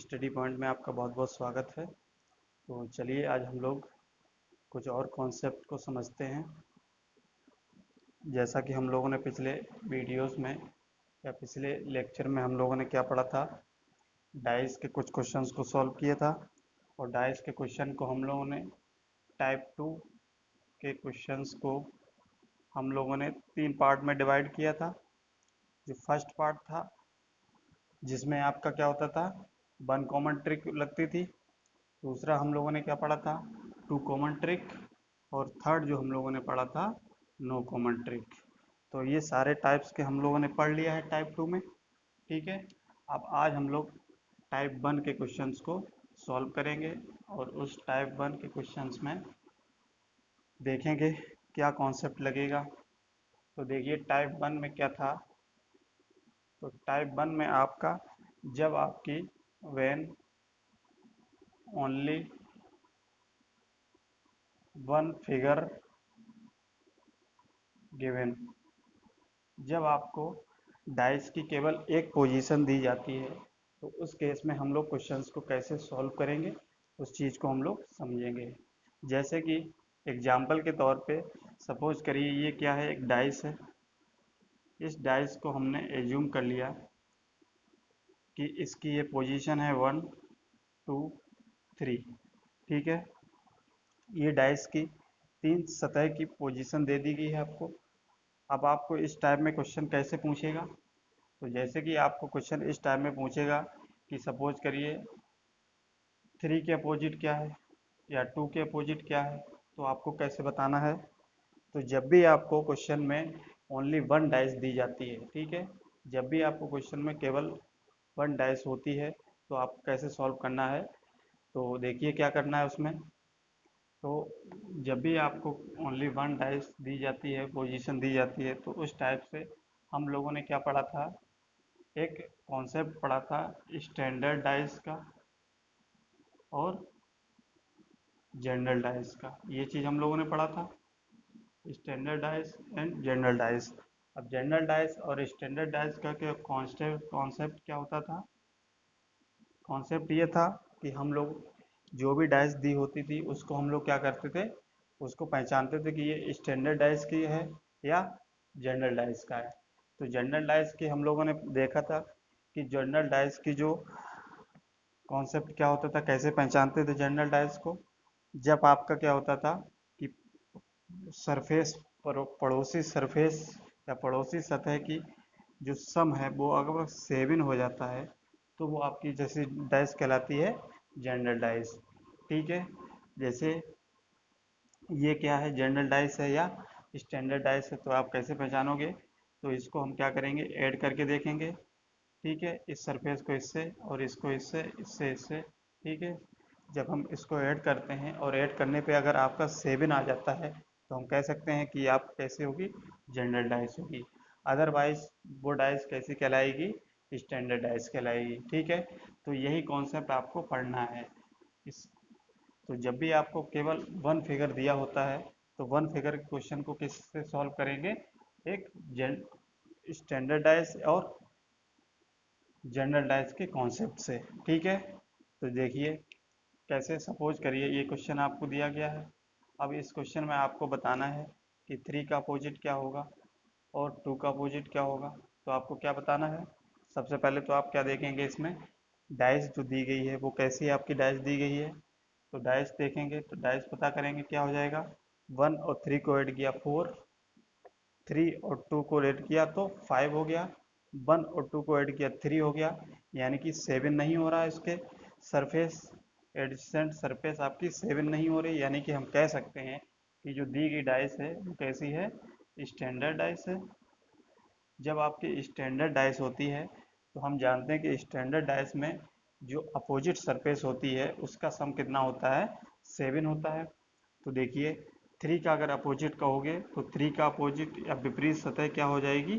Study point में आपका बहुत बहुत स्वागत है। तो चलिए आज हम लोग कुछ और कॉन्सेप्ट को समझते हैं। जैसा कि हम लोगों ने पिछले वीडियोस में या पिछले लेक्चर में हम लोगों ने क्या पढ़ा था, डाइस के कुछ क्वेश्चंस को सॉल्व किया था। और डाइस के क्वेश्चन को हम लोगों ने टाइप 2 के क्वेश्चंस को हम लोगों ने 3 पार्ट में डिवाइड किया था। जो फर्स्ट पार्ट था जिसमें आपका क्या होता था, 1 कॉमन ट्रिक लगती थी। दूसरा हम लोगों ने क्या पढ़ा था, 2 कॉमन ट्रिक। और थर्ड जो हम लोगों ने पढ़ा था, नो कॉमन ट्रिक। तो ये सारे टाइप्स के हम लोगों ने पढ़ लिया है टाइप 2 में। ठीक है, अब आज हम लोग टाइप 1 के क्वेश्चंस को सॉल्व करेंगे और उस टाइप 1 के क्वेश्चंस में देखेंगे क्या कॉन्सेप्ट लगेगा। तो देखिए टाइप 1 में क्या था। तो टाइप 1 में आपका जब आपकी when only one figure given, जब आपको डाइस की केवल एक पोजीशन दी जाती है तो उस केस में हम लोग क्वेश्चंस को कैसे सॉल्व करेंगे उस चीज़ को हम लोग समझेंगे। जैसे कि एग्जाम्पल के तौर पे सपोज करिए ये क्या है, एक डाइस है। इस डाइस को हमने एज्यूम कर लिया कि इसकी ये पोजीशन है 1 2 3। ठीक है, ये डाइस की 3 सतह की पोजीशन दे दी गई है आपको। अब आपको इस टाइप में क्वेश्चन कैसे पूछेगा, तो जैसे कि आपको क्वेश्चन इस टाइप में पूछेगा कि सपोज करिए 3 के अपोजिट क्या है या 2 के अपोजिट क्या है, तो आपको कैसे बताना है। तो जब भी आपको क्वेश्चन में ओनली वन डाइस दी जाती है, ठीक है, जब भी आपको क्वेश्चन में केवल वन डाइस होती है तो आपको कैसे सॉल्व करना है। तो देखिए क्या करना है उसमें। तो जब भी आपको ओनली वन डाइस दी जाती है, पोजीशन दी जाती है, तो उस टाइप से हम लोगों ने क्या पढ़ा था, एक कॉन्सेप्ट पढ़ा था स्टैंडर्ड डाइस का और जनरल डाइस का। ये चीज़ हम लोगों ने पढ़ा था, standard dice and general dice. अब जनरल डाइस और स्टैंडर्ड डाइस का क्या कॉन्सेप्ट क्या होता था। कॉन्सेप्ट ये था कि हम लोग जो भी डाइस दी होती थी उसको हम लोग क्या करते थे, उसको पहचानते थे कि ये स्टैंडर्ड डाइस की है या जनरल डाइस का है। तो जनरल डाइस की हम लोगों ने देखा था कि जनरल डाइस की जो कॉन्सेप्ट क्या होता था, कैसे पहचानते थे जनरल डाइस को। जब आपका क्या होता था कि सरफेस पड़ोसी सरफेस या पड़ोसी सतह की जो सम है वो अगर 7 हो जाता है तो वो आपकी जैसी डाइस कहलाती है जनरल डाइस। ठीक है, जैसे ये क्या है, जनरल डाइस है या स्टैंडर्ड डाइस है, तो आप कैसे पहचानोगे। तो इसको हम क्या करेंगे, ऐड करके देखेंगे। ठीक है, इस सरफेस को इससे और इसको इससे, इससे इससे। ठीक है, जब हम इसको ऐड करते हैं और ऐड करने पे अगर आपका 7 आ जाता है तो हम कह सकते हैं कि आप कैसे होगी, जनरल डाइस होगी। अदरवाइज वो डाइस कैसी कहलाएगी, स्टैंडर्ड डाइस कहलाएगी। ठीक है, तो यही कॉन्सेप्ट आपको पढ़ना है। इस तो जब भी आपको केवल वन फिगर दिया होता है तो वन फिगर के क्वेश्चन को किससे सॉल्व करेंगे, एक स्टैंडर्ड डाइस और जनरल डाइस के कॉन्सेप्ट से। ठीक है, तो देखिए कैसे, सपोज करिए ये क्वेश्चन आपको दिया गया है। अब इस क्वेश्चन में आपको बताना है कि 3 का अपोजिट क्या होगा और 2 का अपोजिट क्या होगा। तो आपको क्या बताना है, सबसे पहले तो आप क्या देखेंगे, इसमें डाइस जो दी गई है वो कैसी आपकी डाइस दी गई है। तो डाइस देखेंगे तो डाइस पता करेंगे क्या हो जाएगा, 1 और 3 को ऐड किया 4, 3 और 2 को ऐड किया तो 5 हो गया, 1 और 2 को ऐड किया 3 हो गया, यानी कि 7 नहीं हो रहा है। इसके सरफेस एडजेसेंट सरफेस आपकी 7 नहीं हो रही, यानी कि हम कह सकते हैं कि जो दी गई डाइस है वो कैसी है, स्टैंडर्ड डाइस है। जब आपकी स्टैंडर्ड डाइस होती है तो हम जानते हैं कि स्टैंडर्ड डाइस में जो अपोजिट सरफेस होती है उसका सम कितना होता है, 7 होता है। तो देखिए 3 का अगर अपोजिट कहोगे तो 3 का अपोजिट या विपरीत सतह क्या हो जाएगी,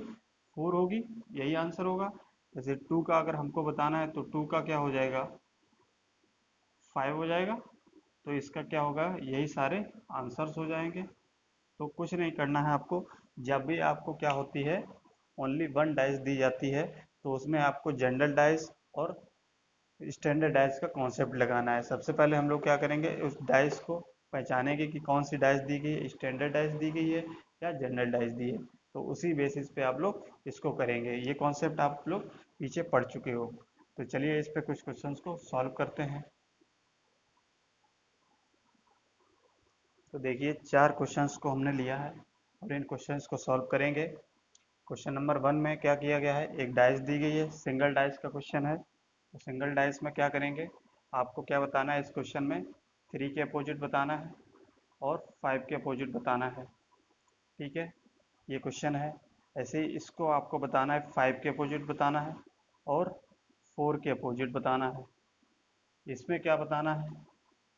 4 होगी, यही आंसर होगा। जैसे 2 का अगर हमको बताना है तो 2 का क्या हो जाएगा, 5 हो जाएगा। तो इसका क्या होगा, यही सारे आंसर्स हो जाएंगे। तो कुछ नहीं करना है आपको, जब भी आपको क्या होती है, ओनली वन डाइस दी जाती है तो उसमें आपको जनरल डाइस और स्टैंडर्ड डाइस का कॉन्सेप्ट लगाना है। सबसे पहले हम लोग क्या करेंगे, उस डाइस को पहचानेंगे कि कौन सी डाइस दी गई है, स्टैंडर्ड डाइस दी गई है या जनरल डाइस दी है। तो उसी बेसिस पे आप लोग इसको करेंगे। ये कॉन्सेप्ट आप लोग पीछे पढ़ चुके हो। तो चलिए इस पे कुछ क्वेश्चंस को सॉल्व करते हैं। तो देखिए 4 क्वेश्चंस को हमने लिया है और इन क्वेश्चंस को सॉल्व करेंगे। क्वेश्चन नंबर 1 में क्या किया गया है, एक डाइस दी गई है, सिंगल डाइस का क्वेश्चन है। तो सिंगल डाइस में क्या करेंगे, आपको क्या बताना है इस क्वेश्चन में, 3 के अपोजिट बताना है और 5 के अपोजिट बताना है। ठीक है, ये क्वेश्चन है। ऐसे ही इसको आपको बताना है 5 के अपोजिट बताना है और 4 के अपोजिट बताना है। इसमें क्या बताना है,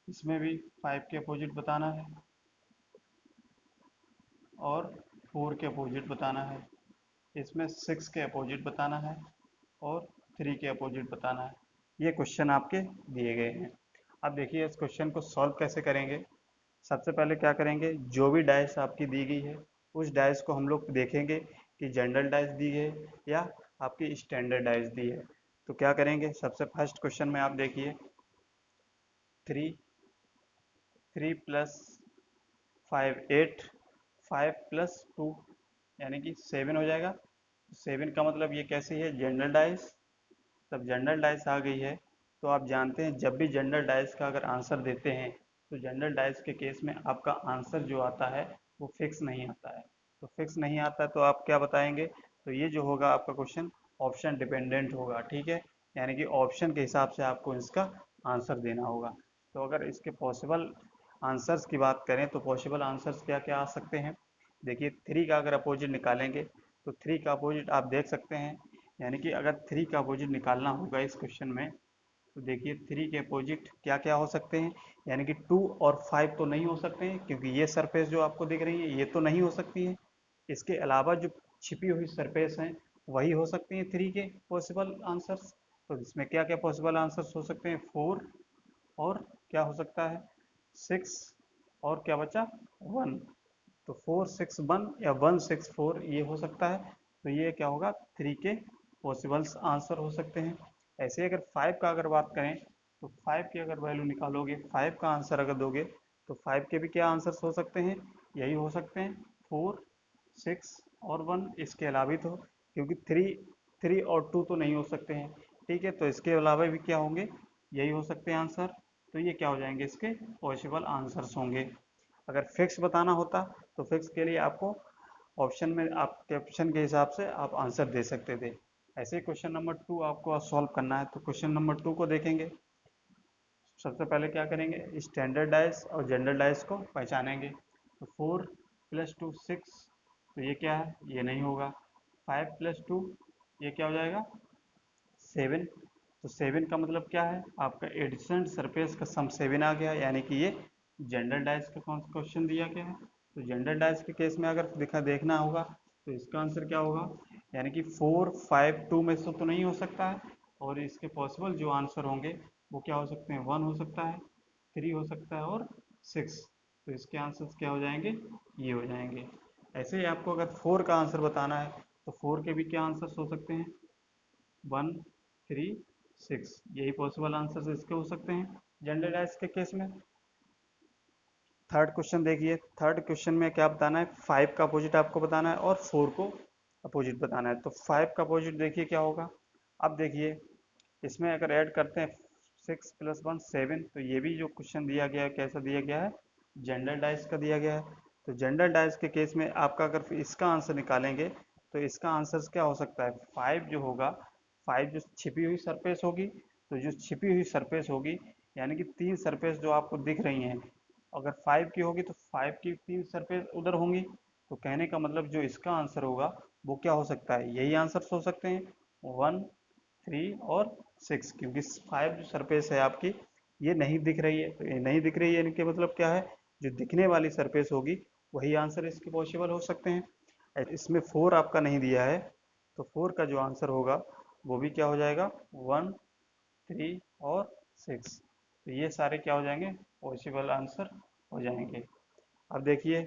इसमें भी 5 के अपोजिट बताना है और 4 के अपोजिट बताना है। इसमें 6 के अपोजिट बताना है और 3 के अपोजिट बताना है। ये क्वेश्चन आपके दिए गए हैं। अब देखिए इस क्वेश्चन को सॉल्व कैसे करेंगे। सबसे पहले क्या करेंगे, जो भी डाइस आपकी दी गई है उस डाइस को हम लोग देखेंगे कि जनरल डाइस दी है या आपकी स्टैंडर्ड डाइस दी है। तो क्या करेंगे, सबसे फर्स्ट क्वेश्चन में आप देखिए 3, 3 प्लस 5 8, 5 प्लस 2 यानी कि 7 हो जाएगा। 7 का मतलब ये कैसी है, जनरल डाइस। तब जनरल डाइस आ गई है तो आप जानते हैं जब भी जनरल डाइस का अगर आंसर देते हैं तो जनरल डाइस के केस में आपका आंसर जो आता है वो फिक्स नहीं आता है। तो फिक्स नहीं आता तो आप क्या बताएंगे, तो ये जो होगा आपका क्वेश्चन ऑप्शन डिपेंडेंट होगा। ठीक है, यानी कि ऑप्शन के हिसाब से आपको इसका आंसर देना होगा। तो अगर इसके पॉसिबल आंसर्स की बात करें तो पॉसिबल आंसर्स क्या क्या आ सकते हैं। देखिए 3 का अगर अपोजिट निकालेंगे तो 3 का अपोजिट आप देख सकते हैं, यानी कि अगर 3 का अपोजिट निकालना होगा इस क्वेश्चन में तो देखिए 3 के अपोजिट क्या क्या हो सकते हैं, यानी कि 2 और 5 तो नहीं हो सकते हैं क्योंकि ये सरफेस जो आपको दिख रही है ये तो नहीं हो सकती है। इसके अलावा जो छिपी हुई सरफेस हैं वही हो सकती हैं 3 के पॉसिबल आंसर्स। तो इसमें क्या क्या पॉसिबल आंसर्स हो सकते हैं, 4 और क्या हो सकता है 6 और क्या बचा 1। तो 4 6 1 या 1 6 4 ये हो सकता है। तो ये क्या होगा 3 के पॉसिबल्स आंसर हो सकते हैं। ऐसे अगर 5 का अगर बात करें तो 5 की अगर वैल्यू निकालोगे, 5 का आंसर अगर दोगे तो 5 के भी क्या आंसर्स हो सकते हैं, यही हो सकते हैं 4 6 और 1। इसके अलावा तो क्योंकि 3 और 2 तो नहीं हो सकते हैं। ठीक है, तो इसके अलावा भी क्या होंगे, यही हो सकते हैं आंसर। तो ये क्या हो जाएंगे, इसके पॉसिबल आंसर्स होंगे। अगर फिक्स बताना होता तो फिक्स के लिए आपको ऑप्शन में आपके ऑप्शन के हिसाब से आप आंसर दे सकते थे। ऐसे ही क्वेश्चन नंबर 2 आपको सॉल्व करना है। तो क्वेश्चन नंबर 2 को देखेंगे। सबसे पहले क्या करेंगे, स्टैंडर्ड डाइस और जनरल डाइस को पहचानेंगे। तो 4 प्लस 2 6, तो ये क्या है, ये नहीं होगा। 5 प्लस 2 ये क्या हो जाएगा 7। तो 7 का मतलब क्या है, आपका एडिशन सरफेस का सम 7 आ गया, यानी कि ये जनरल डाइस का कौन सा क्वेश्चन दिया गया है। तो जनरल डाइस के केस में अगर देखना होगा तो इसका आंसर क्या होगा, यानी कि 4 5 2 में से तो नहीं हो सकता है और इसके पॉसिबल जो आंसर होंगे वो क्या हो सकते हैं, 1 हो सकता है, 3 हो सकता है और 6। तो इसके आंसर्स क्या हो जाएंगे, ये हो जाएंगे। ऐसे ही आपको अगर 4 का आंसर बताना है तो 4 के भी क्या आंसर्स हो सकते हैं, 1 3 6, यही पॉसिबल आंसर्स इसके हो सकते हैं जनरल डाइस के केस में। थर्ड क्वेश्चन देखिए, थर्ड क्वेश्चन में क्या बताना है, 5 का अपोजिट आपको बताना है और 4 को अपोजिट बताना है। तो 5 का अपोजिट देखिए क्या होगा। अब देखिए इसमें अगर ऐड करते हैं 6 प्लस 1 7, तो ये भी जो क्वेश्चन दिया गया है कैसा दिया गया है, जनरल डाइस का दिया गया है। तो जनरल डाइस के केस में आपका अगर इसका आंसर निकालेंगे तो इसका आंसर क्या हो सकता है, 5 जो होगा, 5 जो छिपी हुई सरफेस होगी, तो जो छिपी हुई सरफेस होगी यानी कि 3 सरफेस जो आपको दिख रही हैं, अगर 5 की होगी तो 5 की 3 सरफेस उधर होंगी। तो कहने का मतलब जो इसका आंसर होगा वो क्या हो सकता है, यही आंसर हो सकते हैं 1 3 और 6, क्योंकि 5 जो सरफेस है आपकी ये नहीं दिख रही है। तो ये नहीं दिख रही है इनके मतलब क्या है, जो दिखने वाली सरफेस होगी वही आंसर इसके पॉसिबल हो सकते हैं। इसमें 4 आपका नहीं दिया है तो 4 का जो आंसर होगा वो भी क्या हो जाएगा 1 3 और 6। तो ये सारे क्या हो जाएंगे, पॉसिबल आंसर हो जाएंगे। अब देखिए,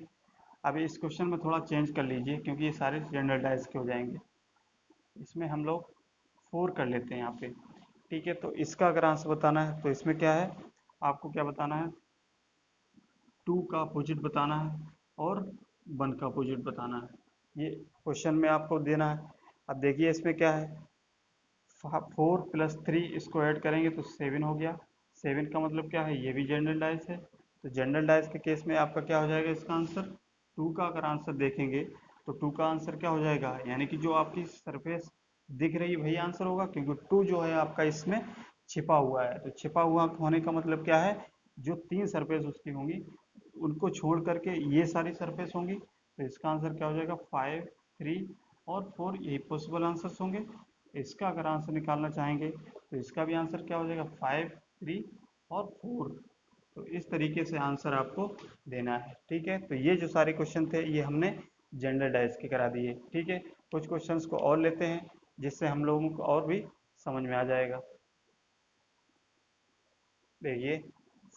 अभी इस क्वेश्चन में थोड़ा चेंज कर लीजिए क्योंकि ये सारे जनरल डाइस के हो जाएंगे। इसमें हम लोग 4 कर लेते हैं यहाँ पे। ठीक है, तो इसका अगर आंसर बताना है तो इसमें क्या है, आपको क्या बताना है, 2 का अपोजिट बताना है और 1 का अपोजिट बताना है। ये क्वेश्चन में आपको देना है। अब देखिए इसमें क्या है, 4 + 3 इसको ऐड करेंगे तो 7 हो गया। 7 का मतलब क्या है, ये भी जनरल डाइस है। तो जनरल डाइस के केस में आपका क्या हो जाएगा इसका आंसर, 2 का अगर आंसर देखेंगे तो 2 का आंसर क्या हो जाएगा, यानी कि जो आपकी सरफेस दिख रही है वही आंसर होगा, क्योंकि 2 जो है आपका इसमें छिपा हुआ है। तो छिपा हुआ होने का मतलब क्या है, जो 3 सरफेस उसकी होंगी उनको छोड़ करके ये सारी सरफेस होंगी। तो इसका आंसर क्या हो जाएगा, 5, 3 और 4, यही पॉसिबल आंसर्स होंगे। इसका अगर आंसर निकालना चाहेंगे तो इसका भी आंसर क्या हो जाएगा, 5, 3 और 4। तो इस तरीके से आंसर आपको देना है। ठीक है, तो ये जो सारे क्वेश्चन थे ये हमने जनरल डाइस के करा दिए। ठीक है, कुछ क्वेश्चंस को और लेते हैं जिससे हम लोगों को और भी समझ में आ जाएगा। देखिए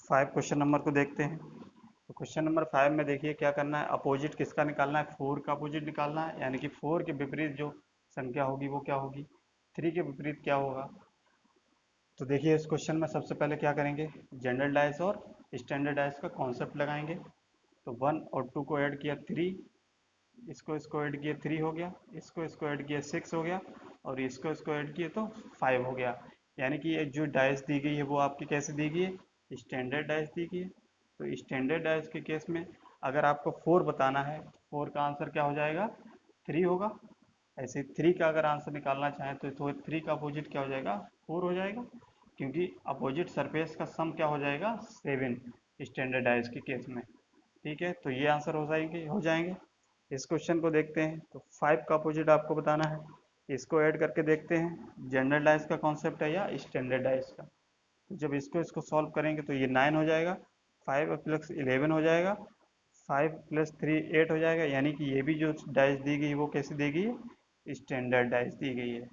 5 क्वेश्चन नंबर को देखते हैं। तो क्वेश्चन नंबर 5 में देखिए क्या करना है, अपोजिट किसका निकालना है, 4 का अपोजिट निकालना है, यानी कि 4 के विपरीत जो संख्या होगी वो क्या होगी, 3 के विपरीत क्या होगा। तो देखिए इस क्वेश्चन में सबसे पहले क्या करेंगे, जनरल डाइस और स्टैंडर्ड डाइस का कॉन्सेप्ट लगाएंगे। तो 1 और 2 को ऐड किया 3, इसको इसको ऐड किया 3 हो गया, इसको इसको ऐड किया 6 हो गया, और इसको इसको ऐड किए तो 5 हो गया। यानी कि ये जो डाइस दी गई है वो आपकी कैसे दी गई है, स्टैंडर्ड डाइस दी गई है। तो स्टैंडर्ड डाइस के केस में अगर आपको 4 बताना है तो 4 का आंसर क्या हो जाएगा, 3 होगा। ऐसे 3 का अगर आंसर निकालना चाहें तो 3 का अपोजिट क्या हो जाएगा, 4 हो जाएगा, क्योंकि अपोजिट सरफेस का सम क्या हो जाएगा, 7 स्टैंडर्ड डाइस के केस में। ठीक है, तो ये आंसर हो जाएंगे। इस क्वेश्चन को देखते हैं। तो 5 का अपोजिट आपको बताना है, इसको ऐड करके देखते हैं जनरल डाइस का कॉन्सेप्ट है या स्टैंडर्ड डाइस का। तो जब इसको इसको सॉल्व करेंगे तो ये 9 हो जाएगा, 5 + 11 हो जाएगा, 5 + 3 8 हो जाएगा। यानी कि ये भी जो डाइस दी गई है वो कैसी दी गई है, स्टैंडर्ड डाइस दी गई है।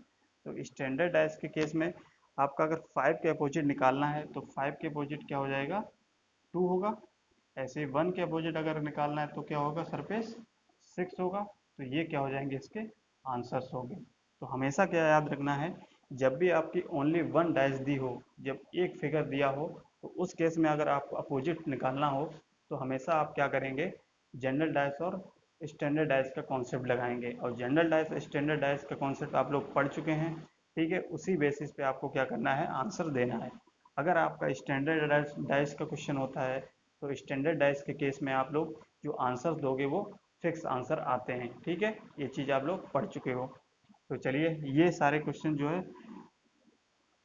तो स्टैंडर्ड डाइस के केस में आपका अगर 5 के अपोजिट निकालना है तो 5 के अपोजिट क्या हो जाएगा, 2 होगा। ऐसे ही 1 के अपोजिट अगर निकालना है तो क्या होगा, सरफेस 6 होगा। तो ये क्या हो जाएंगे, इसके आंसर्स हो गए। तो हमेशा क्या याद रखना है, जब भी आपकी ओनली 1 डाइस दी हो, जब एक फिगर दिया हो, तो उस केस में अगर आपको अपोजिट निकालना हो तो हमेशा आप क्या करेंगे, जनरल डाइस और स्टैंडर्ड डाइस का कॉन्सेप्ट लगाएंगे। और जनरल डाइस स्टैंडर्ड डाइस का कॉन्सेप्ट आप लोग पढ़ चुके हैं। ठीक है, उसी बेसिस पे आपको क्या करना है, आंसर देना है। अगर आपका स्टैंडर्ड डाइस का क्वेश्चन होता है तो स्टैंडर्ड डाइस के केस में आप लोग जो आंसर्स दोगे वो फिक्स आंसर आते हैं। ठीक है, ये चीज़ आप लोग पढ़ चुके हो। तो चलिए ये सारे क्वेश्चन जो है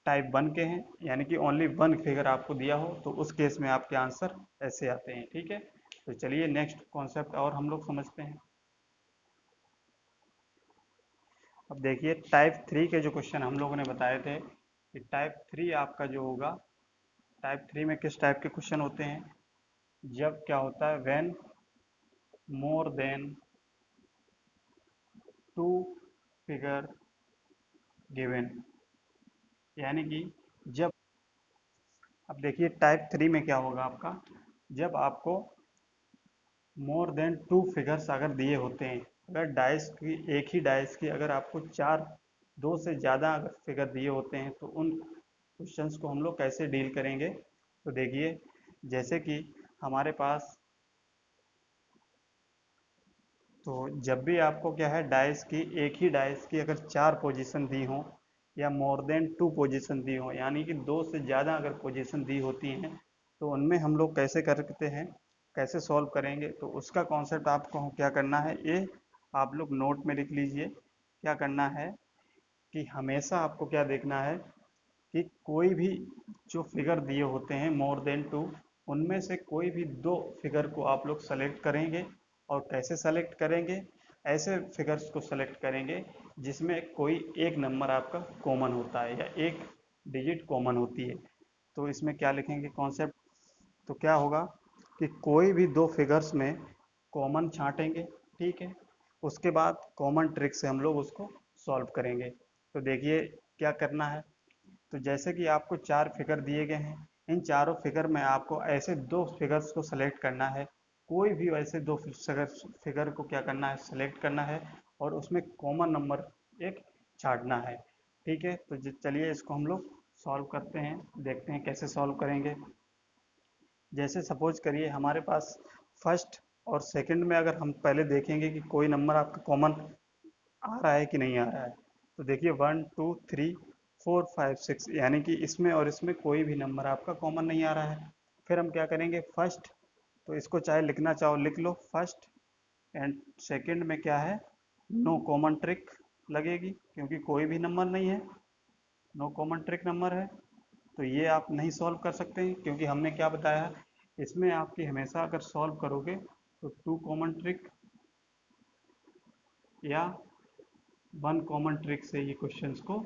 टाइप 1 के हैं, यानी कि ओनली 1 फिगर आपको दिया हो तो उस केस में आपके आंसर ऐसे आते हैं। ठीक है, तो चलिए नेक्स्ट कॉन्सेप्ट और हम लोग समझते हैं। अब देखिए टाइप 3 के जो क्वेश्चन हम लोगों ने बताए थे कि टाइप 3 आपका जो होगा, टाइप 3 में किस टाइप के क्वेश्चन होते हैं, जब क्या होता है, when more than 2 figure given, यानी कि जब, अब देखिए टाइप 3 में क्या होगा आपका, जब आपको मोर देन 2 फिगर्स अगर दिए होते हैं, अगर डाइस की एक ही डाइस की अगर आपको 4, 2 से ज़्यादा अगर फिगर दिए होते हैं तो उन क्वेश्चंस को हम लोग कैसे डील करेंगे। तो देखिए जैसे कि हमारे पास, तो जब भी आपको क्या है, डाइस की एक ही डाइस की अगर 4 पोजीशन दी हो या मोर देन 2 पोजीशन दी हो, यानी कि 2 से ज़्यादा अगर पोजीशन दी होती हैं, तो उनमें हम लोग कैसे करते हैं, कैसे सॉल्व करेंगे। तो उसका कॉन्सेप्ट आपको क्या करना है, ये आप लोग नोट में लिख लीजिए। क्या करना है कि हमेशा आपको क्या देखना है कि कोई भी जो फिगर दिए होते हैं मोर देन 2, उनमें से कोई भी 2 फिगर को आप लोग सेलेक्ट करेंगे। और कैसे सेलेक्ट करेंगे, ऐसे फिगर्स को सेलेक्ट करेंगे जिसमें कोई एक नंबर आपका कॉमन होता है या एक डिजिट कॉमन होती है। तो इसमें क्या लिखेंगे कॉन्सेप्ट, तो क्या होगा कि कोई भी 2 फिगर्स में कॉमन छांटेंगे। ठीक है, उसके बाद कॉमन ट्रिक से हम लोग उसको सॉल्व करेंगे। तो देखिए क्या करना है, तो जैसे कि आपको 4 फिगर दिए गए हैं, इन चारों फिगर में आपको ऐसे 2 फिगर्स को सेलेक्ट करना है। कोई भी ऐसे 2 फिगर को क्या करना है, सेलेक्ट करना है और उसमें कॉमन नंबर एक छांटना है। ठीक है, तो चलिए इसको हम लोग सॉल्व करते हैं, देखते हैं कैसे सॉल्व करेंगे। जैसे सपोज करिए हमारे पास फर्स्ट और सेकंड में अगर हम पहले देखेंगे कि कोई नंबर आपका कॉमन आ रहा है कि नहीं आ रहा है, तो देखिए 1 2 3 4 5 6, यानी कि इसमें और इसमें कोई भी नंबर आपका कॉमन नहीं आ रहा है। फिर हम क्या करेंगे, फर्स्ट, तो इसको चाहे लिखना चाहो लिख लो, फर्स्ट एंड सेकंड में क्या है, नो कॉमन ट्रिक लगेगी क्योंकि कोई भी नंबर नहीं है, नो कॉमन ट्रिक नंबर है। तो ये आप नहीं सॉल्व कर सकते हैं क्योंकि हमने क्या बताया, इसमें आपकी हमेशा अगर सॉल्व करोगे तो 2 कॉमन ट्रिक या 1 कॉमन ट्रिक से ये क्वेश्चंस को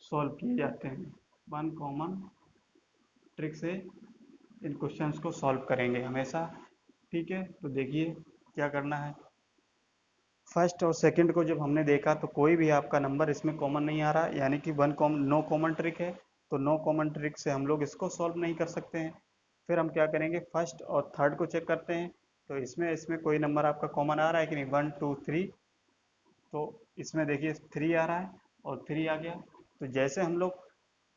सॉल्व किए जाते हैं। 1 कॉमन ट्रिक से इन क्वेश्चंस को सॉल्व करेंगे हमेशा। ठीक है, तो देखिए क्या करना है। फर्स्ट और सेकंड को जब हमने देखा तो कोई भी आपका नंबर इसमें कॉमन नहीं आ रहा, यानी कि नो कॉमन ट्रिक है, तो नो कॉमन ट्रिक से हम लोग इसको सॉल्व नहीं कर सकते हैं। फिर हम क्या करेंगे, फर्स्ट और थर्ड को चेक करते हैं, तो इसमें इसमें कोई नंबर आपका कॉमन आ रहा है कि नहीं, 1 2 3, तो इसमें देखिए 3 आ रहा है और 3 आ गया। तो जैसे हम लोग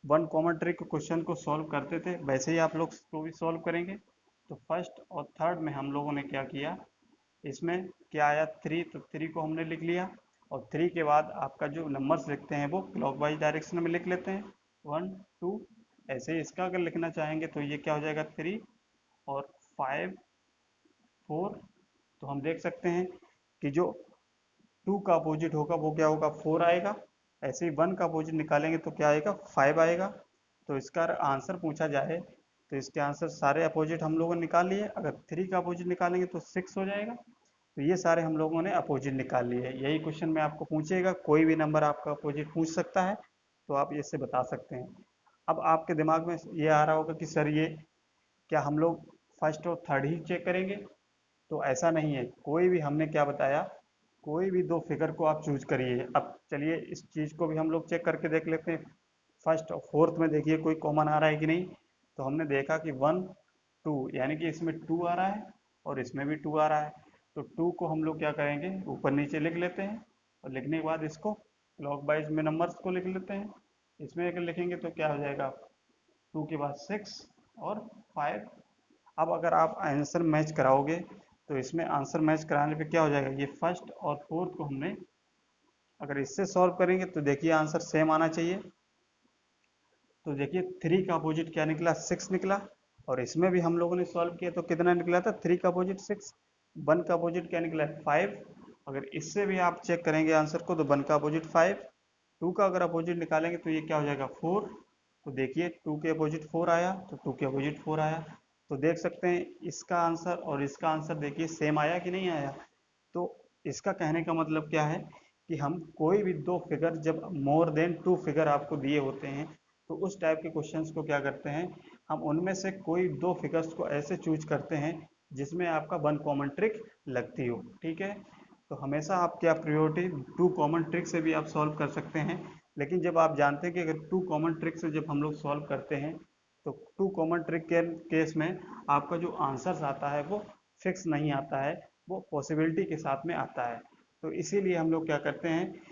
1 कॉमन ट्रिक क्वेश्चन को सॉल्व करते थे वैसे ही आप लोग इसको भी सॉल्व करेंगे। तो फर्स्ट और थर्ड में हम लोगों ने क्या किया, इसमें क्या आया 3, तो 3 को हमने लिख लिया, और 3 के बाद आपका जो नंबर्स लिखते हैं वो क्लॉकवाइज डायरेक्शन में लिख लेते हैं, 1 2। ऐसे ही इसका अगर लिखना चाहेंगे तो ये क्या हो जाएगा, 3 और 5 4। तो हम देख सकते हैं कि जो 2 का अपोजिट होगा वो क्या होगा, 4 आएगा। ऐसे ही 1 का अपोजिट निकालेंगे तो क्या आएगा, 5 आएगा। तो इसका आंसर पूछा जाए तो इसके आंसर सारे अपोजिट हम लोगों ने निकाल लिए। अगर 3 का अपोजिट निकालेंगे तो 6 हो जाएगा। तो ये सारे हम लोगों ने अपोजिट निकाल लिए। यही क्वेश्चन में आपको पूछेगा, कोई भी नंबर आपका अपोजिट पूछ सकता है, तो आप इससे बता सकते हैं। अब आपके दिमाग में ये आ रहा होगा कि सर ये क्या हम लोग फर्स्ट और थर्ड ही चेक करेंगे, तो ऐसा नहीं है। कोई भी, हमने क्या बताया, कोई भी 2 फिगर को आप चूज करिए। अब चलिए इस चीज़ को भी हम लोग चेक करके देख लेते हैं। फर्स्ट और फोर्थ में देखिए कोई कॉमन आ रहा है कि नहीं, तो हमने देखा कि 1 2, यानी कि इसमें 2 आ रहा है और इसमें भी 2 आ रहा है। तो 2 को हम लोग क्या करेंगे, ऊपर नीचे लिख लेते हैं, और लिखने के बाद इसको क्लॉक वाइज में नंबर्स को लिख लेते हैं। इसमें अगर लिखेंगे तो क्या हो जाएगा, 2 के बाद 6 और 5। अब अगर आप आंसर मैच कराओगे तो इसमें आंसर मैच कराने पे क्या हो जाएगा, ये फर्स्ट और फोर्थ को हमने अगर इससे सॉल्व करेंगे तो देखिए आंसर सेम आना चाहिए। तो देखिए 3 का अपोजिट क्या निकला, 6 निकला। और इसमें भी हम लोगों ने सॉल्व किया तो कितना निकला था, 3 का अपोजिट 6। 1 का अपोजिट क्या निकला है, 5। अगर इससे भी आप चेक करेंगे आंसर को तो 1 का अपोजिट 5। 2 का अगर अपोजिट निकालेंगे तो ये क्या हो जाएगा, 4। तो देखिए 2 के अपोजिट 4 आया तो 2 के अपोजिट 4 आया। तो देख सकते हैं इसका आंसर और इसका आंसर देखिए सेम आया कि नहीं आया। तो इसका कहने का मतलब क्या है कि हम कोई भी 2 फिगर, जब मोर देन 2 फिगर आपको दिए होते हैं तो उस टाइप के क्वेश्चंस को क्या करते हैं, हम उनमें से कोई 2 फिगर्स को ऐसे चूज करते हैं जिसमें आपका 1 कॉमन ट्रिक लगती हो। ठीक है, तो हमेशा आप क्या प्रायोरिटी, 2 कॉमन ट्रिक से भी आप सॉल्व कर सकते हैं। लेकिन जब आप जानते हैं कि अगर 2 कॉमन ट्रिक से जब हम लोग सॉल्व करते हैं तो 2 कॉमन ट्रिक के केस में आपका जो आंसर आता है वो फिक्स नहीं आता है, वो पॉसिबिलिटी के साथ में आता है। तो इसीलिए हम लोग क्या करते हैं,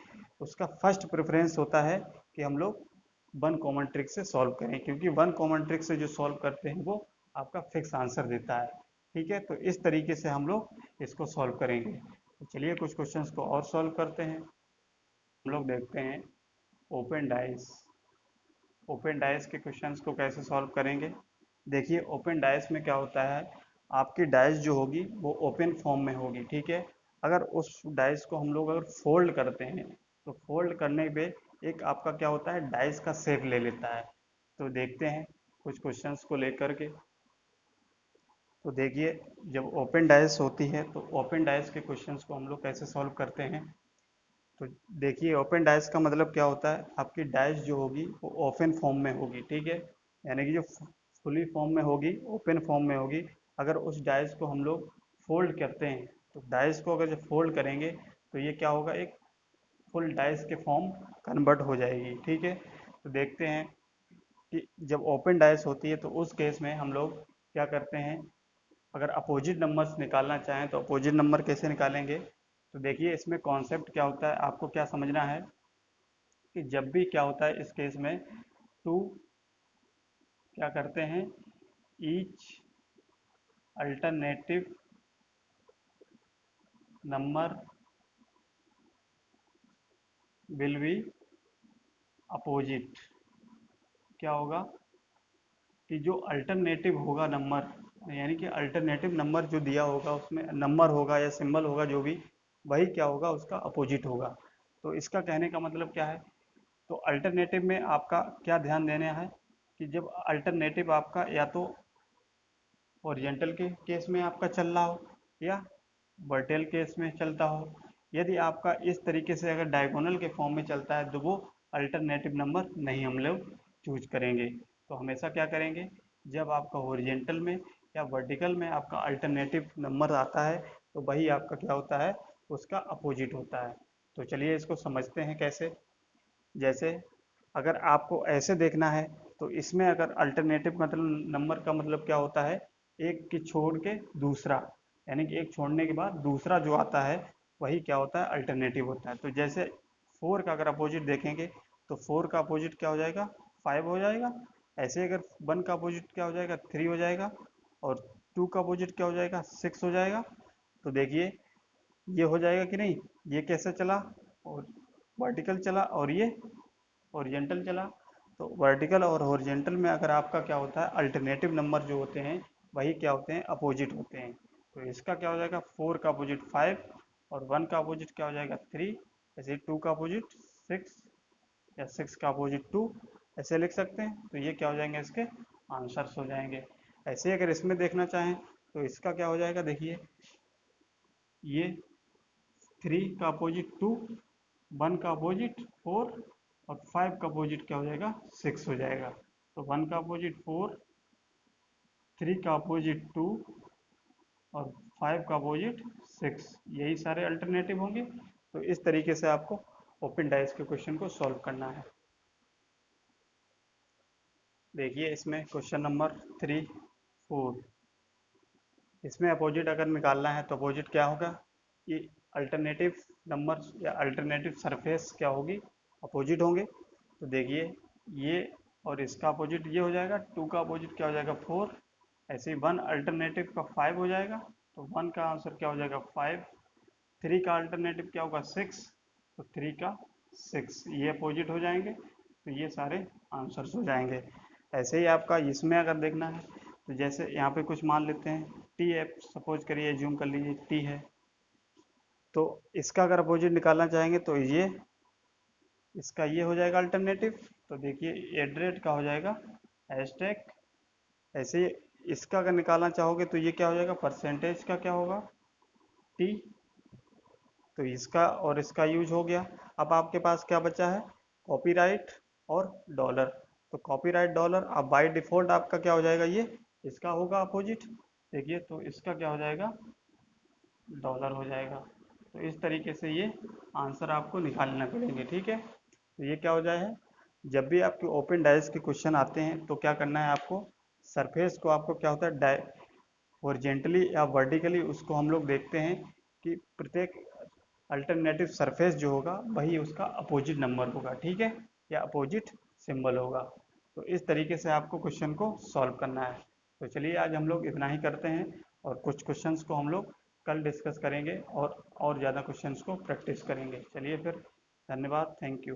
उसका फर्स्ट प्रेफरेंस होता है कि हम लोग 1 कॉमन ट्रिक से सॉल्व करें, क्योंकि 1 कॉमन ट्रिक से जो सॉल्व करते हैं वो आपका फिक्स आंसर देता है। ठीक है, तो इस तरीके से हम लोग इसको सॉल्व करेंगे। तो चलिए कुछ क्वेश्चंस को और सॉल्व करते हैं। हम लोग देखते हैं ओपन डाइस। ओपन डाइस के क्वेश्चंस को कैसे सॉल्व करेंगे। देखिए ओपन डाइस में क्या होता है, आपकी डाइस जो होगी वो ओपन फॉर्म में होगी। ठीक है, अगर उस डाइस को हम लोग अगर फोल्ड करते हैं तो फोल्ड करने पे एक आपका क्या होता है, डाइस का शेप ले लेता है। तो देखते हैं कुछ क्वेश्चंस को लेकर के। तो देखिए जब ओपन डाइस होती है तो ओपन डाइस के क्वेश्चंस को हम लोग कैसे सॉल्व करते हैं। तो देखिए ओपन डाइस का मतलब क्या होता है, आपकी डाइस जो होगी वो ओपन फॉर्म में होगी। ठीक है, यानी कि जो फुली फॉर्म में होगी, ओपन फॉर्म में होगी। अगर उस डाइस को हम लोग फोल्ड करते हैं तो डाइस को अगर जब फोल्ड करेंगे तो ये क्या होगा, एक फुल डाइस के फॉर्म कन्वर्ट हो जाएगी। ठीक है, तो देखते हैं कि जब ओपन डाइस होती है तो उस केस में हम लोग क्या करते हैं, अगर अपोजिट नंबर्स निकालना चाहें तो अपोजिट नंबर कैसे निकालेंगे। तो देखिए इसमें कॉन्सेप्ट क्या होता है, आपको क्या समझना है कि जब भी क्या होता है इस केस में, टू क्या करते हैं, each alternative number will be opposite. क्या होगा कि जो अल्टरनेटिव होगा नंबर, यानी कि अल्टरनेटिव नंबर जो दिया होगा उसमें नंबर होगा या सिंबल होगा जो भी, वही क्या होगा, उसका अपोजिट होगा। तो इसका कहने का मतलब क्या है, तो अल्टरनेटिव में आपका क्या ध्यान देना है कि जब अल्टरनेटिव आपका या तो ओरिजेंटल के केस में आपका चल रहा हो या वर्टेल केस में चलता हो, यदि आपका इस तरीके से अगर डायगोनल के फॉर्म में चलता है तो वो अल्टरनेटिव नंबर नहीं हम लोग चूज करेंगे। तो हमेशा क्या करेंगे, जब आपका ओरिजेंटल में या वर्टिकल में आपका अल्टरनेटिव नंबर आता है तो वही आपका क्या होता है, उसका अपोजिट होता है। तो चलिए इसको समझते हैं कैसे। जैसे अगर आपको ऐसे देखना है तो इसमें अगर अल्टरनेटिव मतलब नंबर का मतलब क्या होता है, एक की छोड़ के दूसरा, यानी कि एक छोड़ने के बाद दूसरा जो आता है वही क्या होता है, अल्टरनेटिव होता है। तो जैसे 4 का अगर अपोजिट देखेंगे तो 4 का अपोजिट क्या हो जाएगा, 5 हो जाएगा। ऐसे अगर 1 का अपोजिट क्या हो जाएगा, 3 हो जाएगा। और 2 का अपोजिट क्या हो जाएगा, 6 हो जाएगा। तो देखिए ये हो जाएगा कि नहीं, ये कैसे चला, और वर्टिकल चला और ये ओरिजेंटल चला। तो वर्टिकल और हॉरिजेंटल में अगर आपका क्या होता है, अल्टरनेटिव नंबर जो होते हैं वही क्या होते हैं, अपोजिट होते हैं। तो इसका क्या हो जाएगा, 4 का अपोजिट 5 और 1 का अपोजिट क्या हो जाएगा 3, ऐसे 2 का अपोजिट 6 या 6 का अपोजिट 2, ऐसे लिख सकते हैं। तो ये क्या हो जाएंगे, इसके आंसर्स हो जाएंगे। ऐसे ही अगर इसमें देखना चाहें तो इसका क्या हो जाएगा, देखिए ये 3 का अपोजिट 2, 1 का अपोजिट 4 और 5 का अपोजिट क्या हो जाएगा, 6 हो जाएगा। तो 1 का अपोजिट 4, 3 का अपोजिट 2 और 5 का अपोजिट 6, यही सारे अल्टरनेटिव होंगे। तो इस तरीके से आपको ओपन डाइस के क्वेश्चन को सॉल्व करना है। देखिए इसमें क्वेश्चन नंबर 3, 4, इसमें अपोजिट अगर निकालना है तो अपोजिट क्या होगा, ये अल्टरनेटिव नंबर या अल्टरनेटिव सरफेस क्या होगी, अपोजिट होंगे। तो देखिए ये और इसका अपोजिट ये हो जाएगा, 2 का अपोजिट क्या हो जाएगा 4, ऐसे ही 1 अल्टरनेटिव का 5 हो जाएगा। तो 1 का आंसर क्या हो जाएगा 5, 3 का अल्टरनेटिव क्या होगा 6, तो 3 का 6, ये अपोजिट हो जाएंगे। तो ये सारे आंसर्स हो जाएंगे। ऐसे ही आपका इसमें अगर देखना है तो जैसे यहाँ पे कुछ मान लेते हैं, टी एफ सपोज करिए, जूम कर लीजिए टी है। तो इसका अगर अपोजिट निकालना चाहेंगे तो ये इसका ये हो जाएगा अल्टरनेटिव। तो देखिए एट रेट का हो जाएगा हैशटैग। ऐसे ही इसका अगर निकालना चाहोगे तो ये क्या हो जाएगा, परसेंटेज का क्या होगा टी। तो इसका और इसका यूज हो गया। अब आपके पास क्या बचा है, कॉपीराइट और डॉलर। तो कॉपीराइट डॉलर अब बाय डिफॉल्ट आपका क्या हो जाएगा, ये इसका होगा अपोजिट। देखिए तो इसका क्या हो जाएगा, डॉलर हो जाएगा। तो इस तरीके से ये आंसर आपको निकालना पड़ेंगे, ठीक है। तो ये क्या हो जाए, जब भी आपके ओपन डाइस के क्वेश्चन आते हैं तो क्या करना है आपको, सरफेस को आपको क्या होता है हॉरिजॉन्टली या वर्टिकली उसको हम लोग देखते हैं कि प्रत्येक अल्टरनेटिव सरफेस जो होगा वही उसका अपोजिट नंबर होगा, ठीक है, या अपोजिट सिंबल होगा। तो इस तरीके से आपको क्वेश्चन को सॉल्व करना है। तो चलिए आज हम लोग इतना ही करते हैं, और कुछ क्वेश्चंस को हम लोग कल डिस्कस करेंगे और ज़्यादा क्वेश्चंस को प्रैक्टिस करेंगे। चलिए फिर, धन्यवाद, थैंक यू।